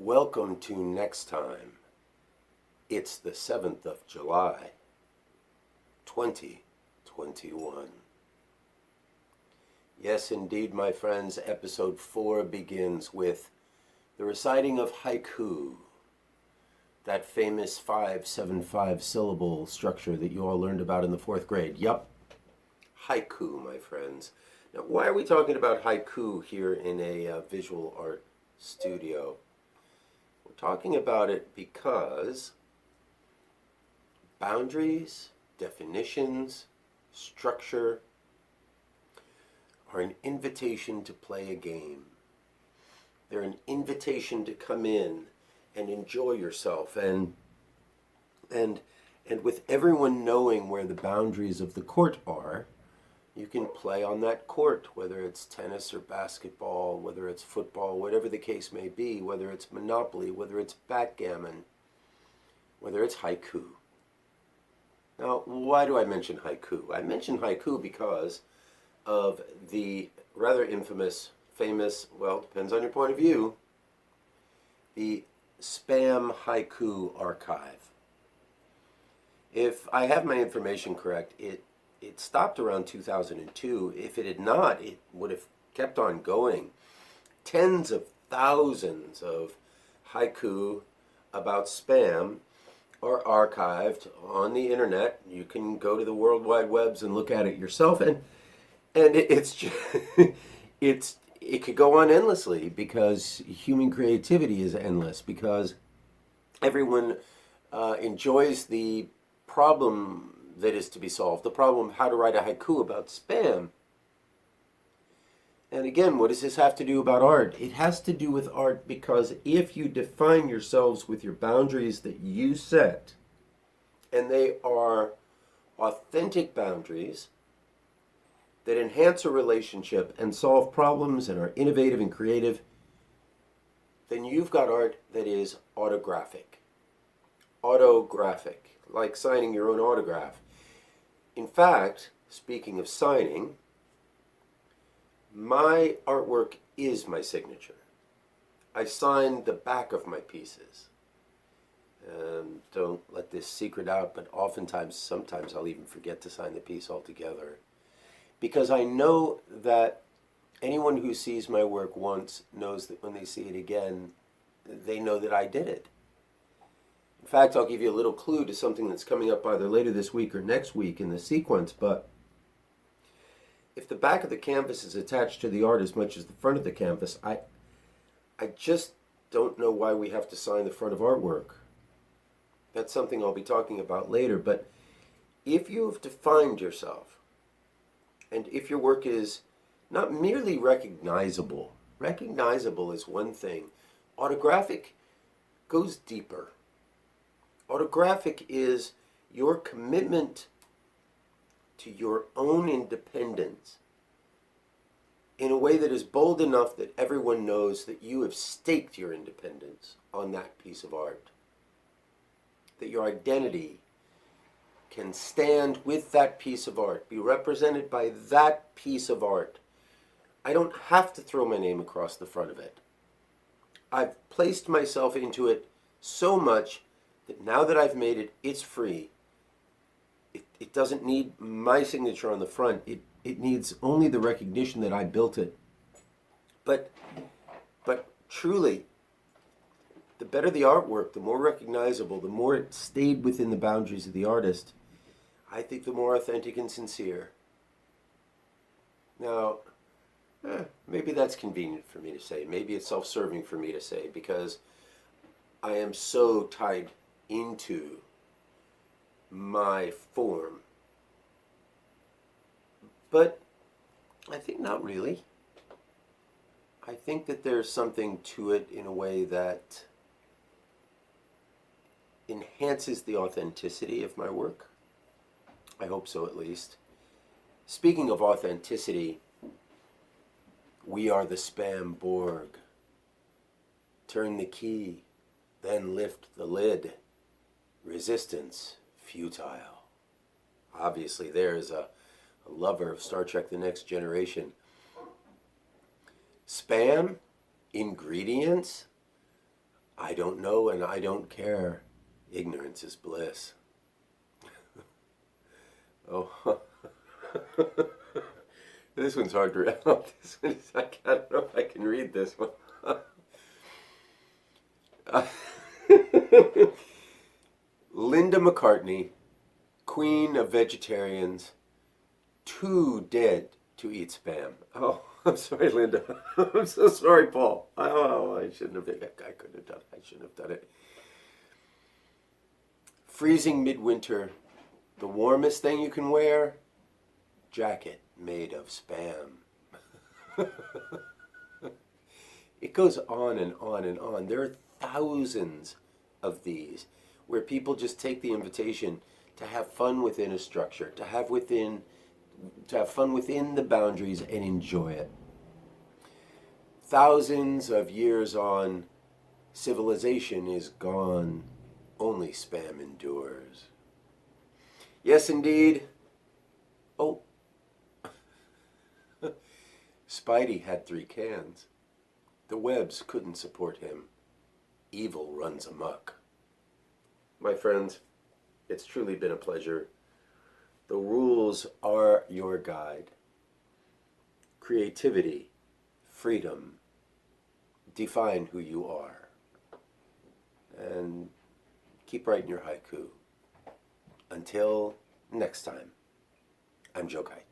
Welcome to next time. It's the 7th of July, 2021. Yes, indeed, my friends, episode 4 begins with the reciting of haiku, that famous 5-7-5 syllable structure that you all learned about in the 4th grade. Yup, haiku, my friends. Now, why are we talking about haiku here in a visual art studio? We're talking about it because boundaries, definitions, structure are an invitation to play a game. They're an invitation to come in and enjoy yourself. And with everyone knowing where the boundaries of the court are, you can play on that court, whether it's tennis or basketball, whether it's football, whatever the case may be, whether it's Monopoly, whether it's backgammon, whether it's haiku. Now, why do I mention haiku? I mention haiku because of the rather infamous, famous, well, depends on your point of view, the Spam Haiku Archive. If I have my information correct, it stopped around 2002. If it had not, it would have kept on going. Tens of thousands of haiku about spam are archived on the internet. You can go to the World Wide Webs and look at it yourself, and it's just, it could go on endlessly because human creativity is endless, because everyone enjoys the problem that is to be solved, the problem of how to write a haiku about spam. And again, what does this have to do about art? It has to do with art because if you define yourselves with your boundaries that you set, and they are authentic boundaries that enhance a relationship and solve problems and are innovative and creative, then you've got art that is autographic. Autographic, like signing your own autograph. In fact, speaking of signing, my artwork is my signature. I sign the back of my pieces. Don't let this secret out, but sometimes I'll even forget to sign the piece altogether. Because I know that anyone who sees my work once knows that when they see it again, they know that I did it. In fact, I'll give you a little clue to something that's coming up either later this week or next week in the sequence, but if the back of the canvas is attached to the art as much as the front of the canvas, I just don't know why we have to sign the front of artwork. That's something I'll be talking about later, but if you've defined yourself, and if your work is not merely recognizable is one thing, autographic goes deeper. Autographic is your commitment to your own independence in a way that is bold enough that everyone knows that you have staked your independence on that piece of art. That your identity can stand with that piece of art, be represented by that piece of art. I don't have to throw my name across the front of it. I've placed myself into it so much that now that I've made it, it's free. It doesn't need my signature on the front. It needs only the recognition that I built it. But truly, the better the artwork, the more recognizable, the more it stayed within the boundaries of the artist, I think the more authentic and sincere. Now, maybe that's convenient for me to say. Maybe it's self-serving for me to say, because I am so tied into my form. But I think not really. I think that there's something to it in a way that enhances the authenticity of my work. I hope so, at least. Speaking of authenticity, we are the Spam Borg. Turn the key, then lift the lid. Resistance futile. Obviously, there's a lover of Star Trek The Next Generation. Spam, ingredients, I don't know and I don't care. Ignorance is bliss. Oh, this one's hard to read. This one is, I don't know if I can read this one. Linda McCartney, Queen of Vegetarians, too dead to eat spam. Oh, I'm sorry, Linda. I'm so sorry, Paul. Oh, I shouldn't have. I couldn't have done it. I shouldn't have done it. Freezing midwinter, the warmest thing you can wear, jacket made of spam. It goes on and on and on. There are thousands of these where people just take the invitation to have fun within a structure, to have fun within the boundaries and enjoy it. Thousands of years on, civilization is gone. Only spam endures. Yes, indeed. Oh. Spidey had 3 cans. The webs couldn't support him. Evil runs amok. My friends, it's truly been a pleasure. The rules are your guide. Creativity, freedom, define who you are. And keep writing your haiku. Until next time, I'm Jokai.